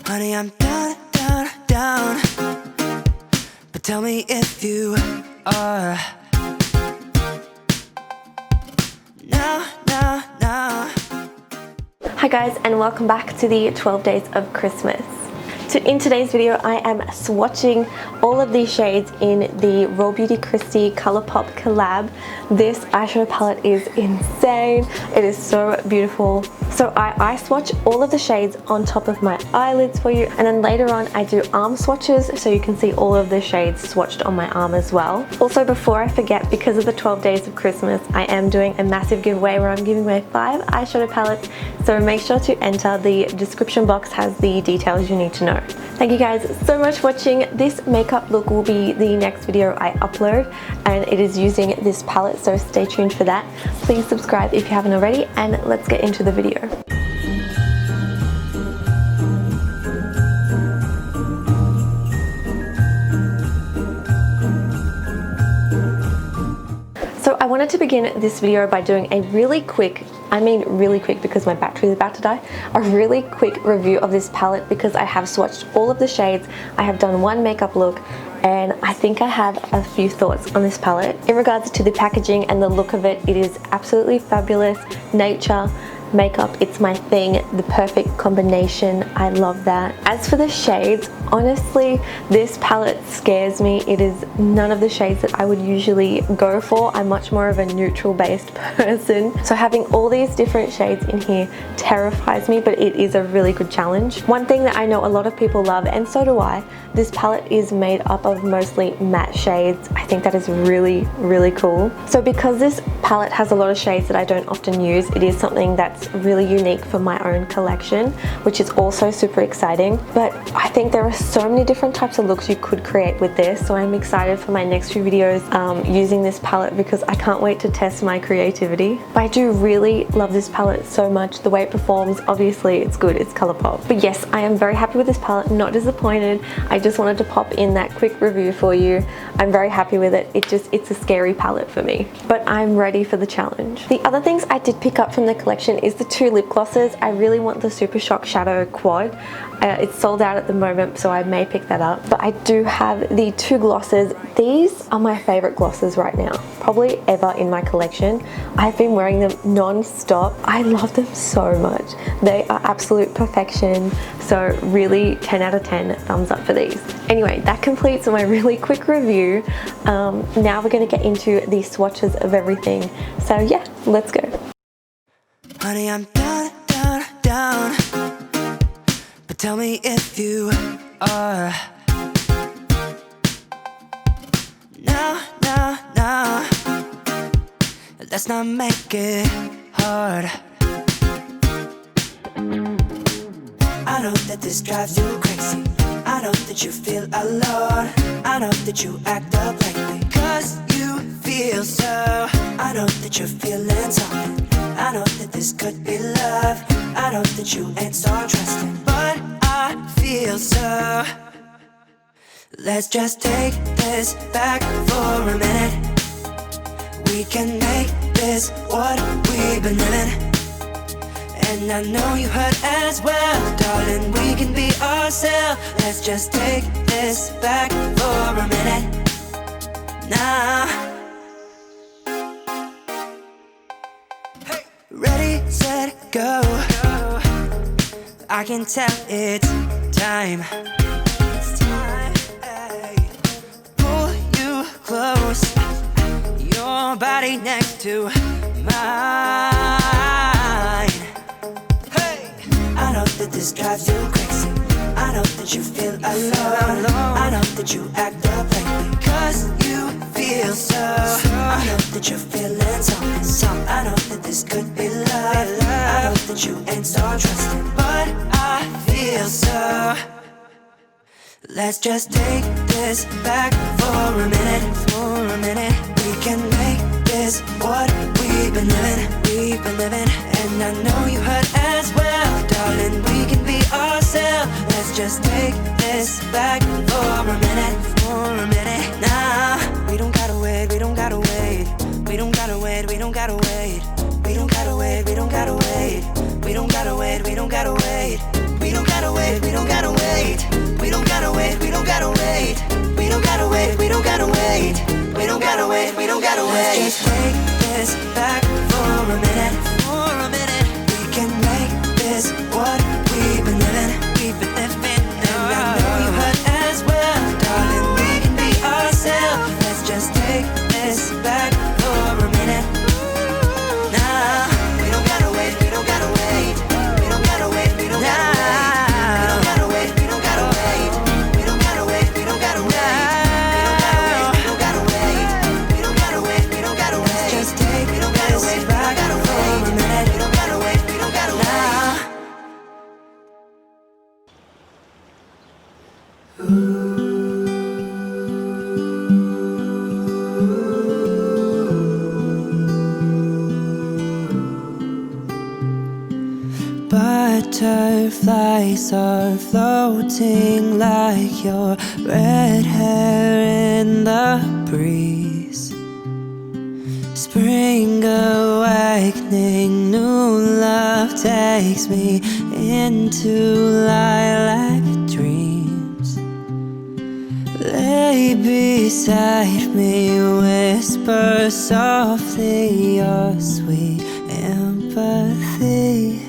Honey, I'm down, down, down, but tell me if you are. Now, now, now. Hi guys, and welcome back to the 12 days of Christmas. So in today's video, I am swatching all of these shades in the RawBeautyKristi Colourpop Collab. This eyeshadow palette is insane. It is so beautiful. So I eye swatch all of the shades on top of my eyelids for you, and then later on I do arm swatches so you can see all of the shades swatched on my arm as well. Also, before I forget, because of the 12 days of Christmas, I am doing a massive giveaway where I'm giving away 5 eyeshadow palettes, so make sure to enter. The description box has the details you need to know. Thank you guys so much for watching. This makeup look will be the next video I upload, and it is using this palette, so stay tuned for that. Please subscribe if you haven't already, and let's get into the video. So I wanted to begin this video by doing a really quick, I mean really quick because my battery is about to die, a really quick review of this palette because I have swatched all of the shades. I have done one makeup look, and I think I have a few thoughts on this palette. In regards to the packaging and the look of it, it is absolutely fabulous. Nature, makeup, it's my thing. The perfect combination. I love that. As for the shades, honestly, this palette scares me. It is none of the shades that I would usually go for. I'm much more of a neutral based person. So having all these different shades in here terrifies me, but it is a really good challenge. One thing that I know a lot of people love, and so do I, this palette is made up of mostly matte shades. I think that is really, really cool. So because this palette has a lot of shades that I don't often use, it is something that's really unique for my own collection, which is also super exciting. But I think there are so many different types of looks you could create with this, so I'm excited for my next few videos using this palette because I can't wait to test my creativity. But I do really love this palette so much. The way it performs, obviously it's good, it's Colourpop. But yes, I am very happy with this palette, not disappointed. I just wanted to pop in that quick review for you. I'm very happy with it. It's a scary palette for me, but I'm ready for the challenge. The other things I did pick up from the collection is the 2 lip glosses. I really want the Super Shock Shadow Quad. It's sold out at the moment, so I may pick that up. But I do have the 2 glosses. These are my favorite glosses right now, probably ever in my collection. I've been wearing them non-stop. I love them so much. They are absolute perfection. So really 10 out of 10 thumbs up for these. Anyway, that completes my really quick review. Now we're going to get into the swatches of everything. So yeah, let's go. Honey, I'm down, down, down, but tell me if you are. Now, now, now, let's not make it hard. I know that this drives you crazy. I know that you feel alone. I know that you act up lately 'cause you feel so. I know that you're feeling something. I know that this could be love. I know that you ain't so trusting, but I feel so. Let's just take this back for a minute. We can make this what we've been living. And I know you hurt as well, darling, we can be ourselves. Let's just take this back for a minute. Now, hey. Ready, set, go. I can tell it's time. It's time, hey. Pull you close, your body next to mine. I know that this drives you crazy. I know that you feel alone. I know that you act up lately 'cause you feel so. I know that you're feeling something. I know that this could be love. I know that you ain't so trusting, but I feel so. Let's just take this back for a minute. For a minute, we can make this what we've been living. We've been living, and I know you hurt as well, darling. We can be ourselves. Let's just take this back for a minute. For a minute, nah. We don't gotta wait. We don't gotta wait. We don't gotta wait. We don't gotta wait. We don't gotta wait. We don't gotta wait. We don't gotta wait. We don't gotta wait. We don't gotta wait. We don't gotta wait. wait, we don't gotta wait. Let's just take this back for a minute. We can make this what we've been living. And I know you hurt as well, darling. We can be ourselves. Let's just take this back for a minute. Nah, we don't gotta wait, we don't gotta wait. We don't gotta wait, we don't gotta wait. We don't gotta wait, we don't gotta wait. We don't gotta wait, we don't gotta wait. We don't gotta wait, we don't gotta wait. Let's just take this back for a minute. We don't gotta wait, we don't gotta wait. Butterflies are floating like your red hair in the breeze. Spring awakening, new love takes me into lilac dreams. Lay beside me, whisper softly your sweet empathy.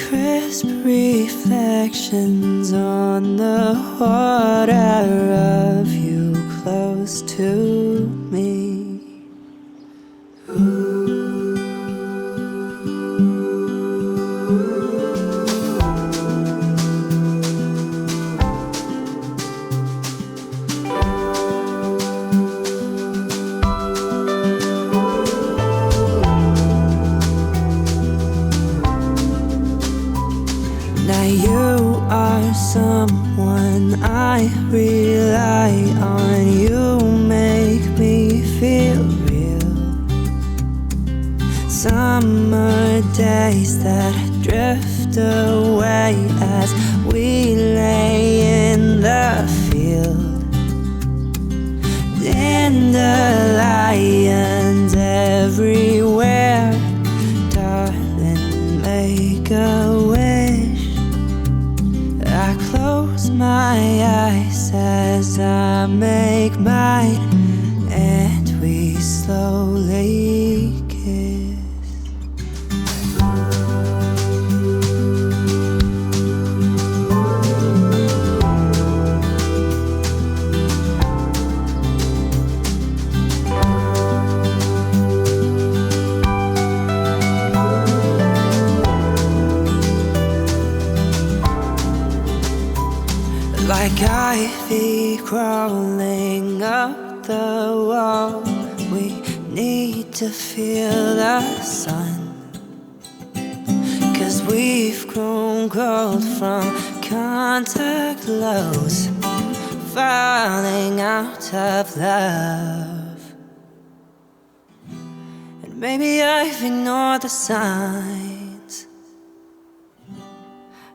Crisp reflections on the water of you close to me. Now you are someone I rely on. You make me feel real. Summer days that drift away as we lay in the field. Dandelions everywhere, darling, make a wish. I close my eyes as I make mine, and we slowly kiss. Like ivy crawling up the wall, we need to feel the sun. 'Cause we've grown cold from contact lows, falling out of love. And maybe I've ignored the signs.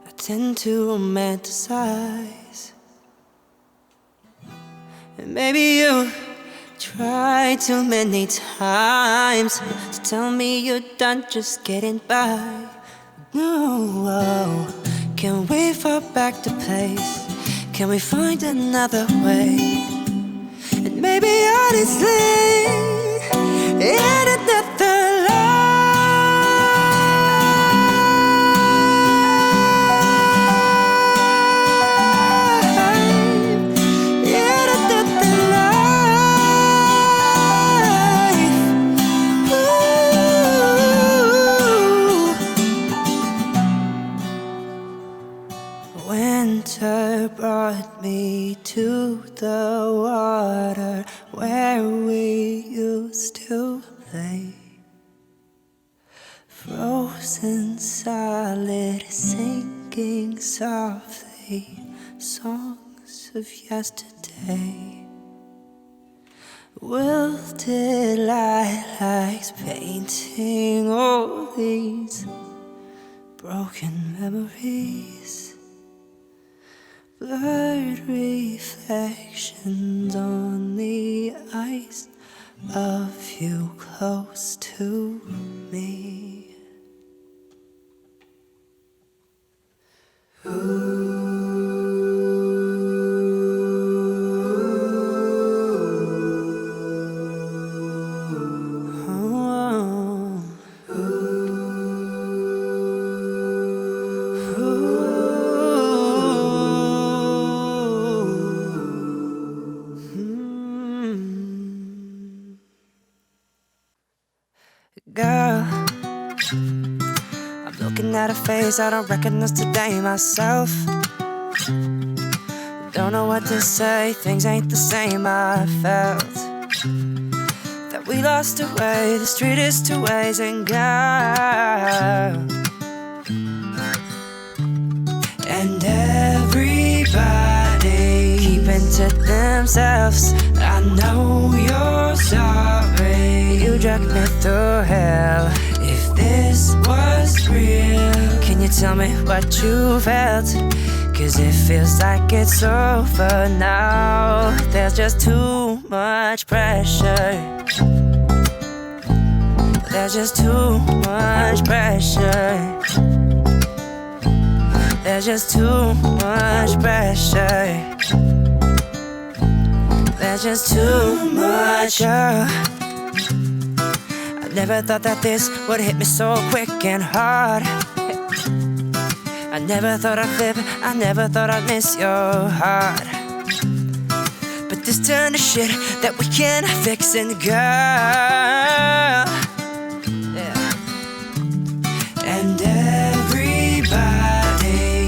I tend to romanticize. And maybe you tried too many times to tell me you're done just getting by. No, can we fall back to place? Can we find another way? And maybe honestly, in another winter brought me to the water where we used to play. Frozen solid, sinking softly, songs of yesterday. Wilted lilacs painting all these broken memories. Blurred reflections on the ice of you close to me. Ooh. face, I don't recognize today myself. Don't know what to say, things ain't the same. I felt that we lost our way, the street is two ways and go. And everybody keeping to themselves. I know you're sorry, you dragged me through hell. If this was real, can you tell me what you felt? Cause it feels like it's over now. There's just too much pressure. There's just too much pressure. There's just too much pressure. There's just too much. I never thought that this would hit me so quick and hard. I never thought I'd flip, I never thought I'd miss your heart. But this turned to shit that we can't fix and go. Yeah. And everybody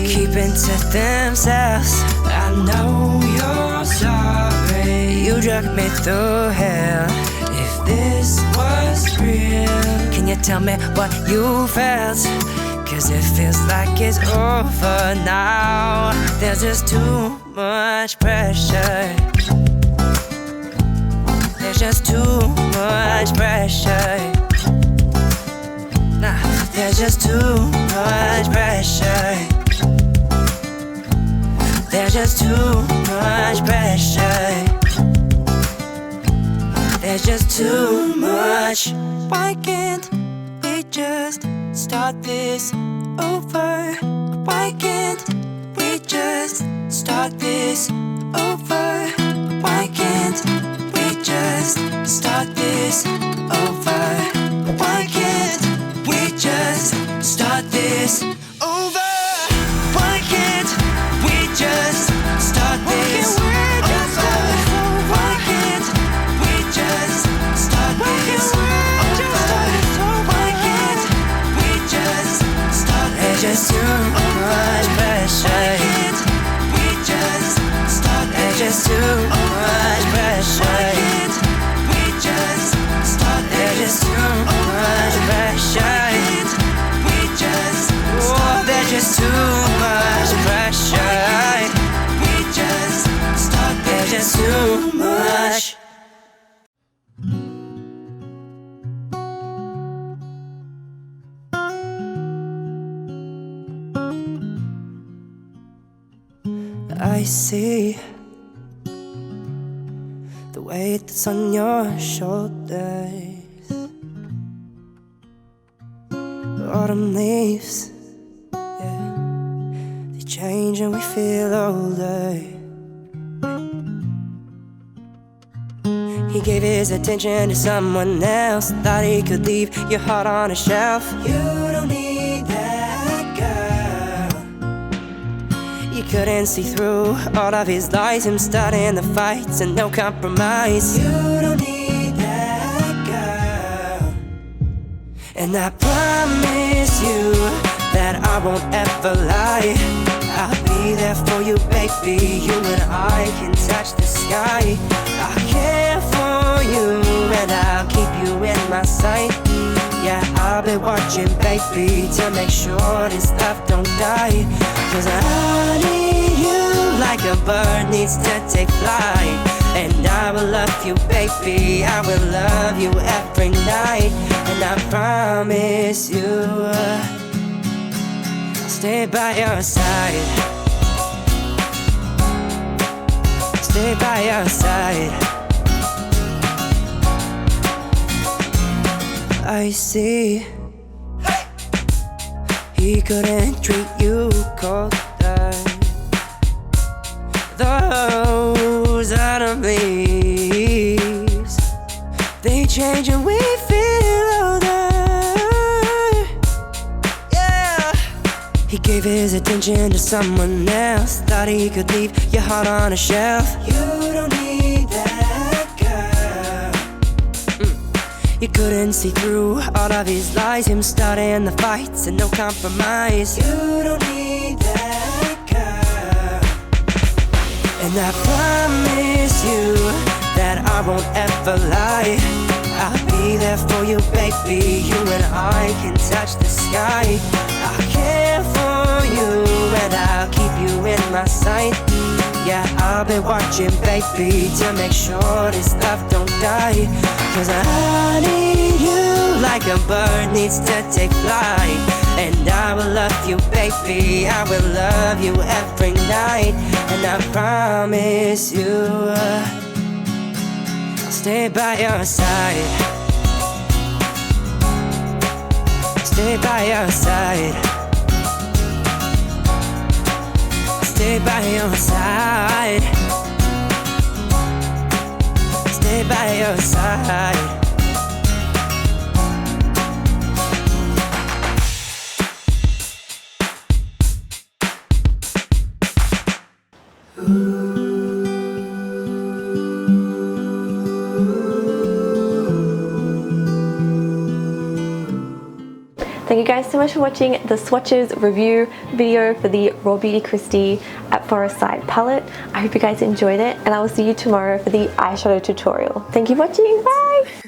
keeping to themselves. I know you're sorry, you dragged me through hell. If this was real, can you tell me what you felt? Cause it feels like it's over now. There's just too much pressure. There's just too much pressure. Nah, there's just too much pressure. There's just too much pressure. There's just too much. Why can't we just start this over? Why can't we just start this over? Why can't we just start this over? Why can't we just start this over? Why can't we just start this over? Why can't we just start this over? Why can't we just start this? There's just too much pressure. Why can't we just start this? There's just too much pressure. Why can't we just start this? There's just too much pressure. Why can't we just start this? There's just too much pressure. We just start this. There's just too much. I see the weight that's on your shoulders. Autumn leaves, yeah, they change and we feel older. He gave his attention to someone else, thought he could leave your heart on a shelf. You don't need that girl. You couldn't see through all of his lies, him starting the fights and no compromise. You don't need that girl. And I promise you that I won't ever lie. I'll be there for you, baby. You and I can touch the sky. I'll care for you and I'll keep you in my sight. Yeah, I'll be watching, baby, to make sure this love don't die. Cause I need you like a bird needs to take flight. And I will love you, baby, I will love you every night. And I promise you I'll stay by your side. Stay by your side. I see he couldn't treat you colder. Those autumn leaves, they change and we feel older. Yeah. He gave his attention to someone else, thought he could leave your heart on a shelf. You don't need that girl. You couldn't see through all of his lies, him starting the fights and no compromise. You don't need that girl, and I promise you that I won't ever lie. I'll be there for you, baby. You and I can touch the sky. I'll care for you and I'll keep you in my sight. Yeah, I'll be watching, baby, to make sure this love don't die. Cause I need you like a bird needs to take flight. And I will love you, baby, I will love you every night. And I promise you I'll stay by your side. Stay by your side. Stay by your side. Stay by your side. Thank you guys so much for watching the swatches review video for the Raw Beauty Kristi at Forest Side palette. I hope you guys enjoyed it, and I will see you tomorrow for the eyeshadow tutorial. Thank you for watching. Bye!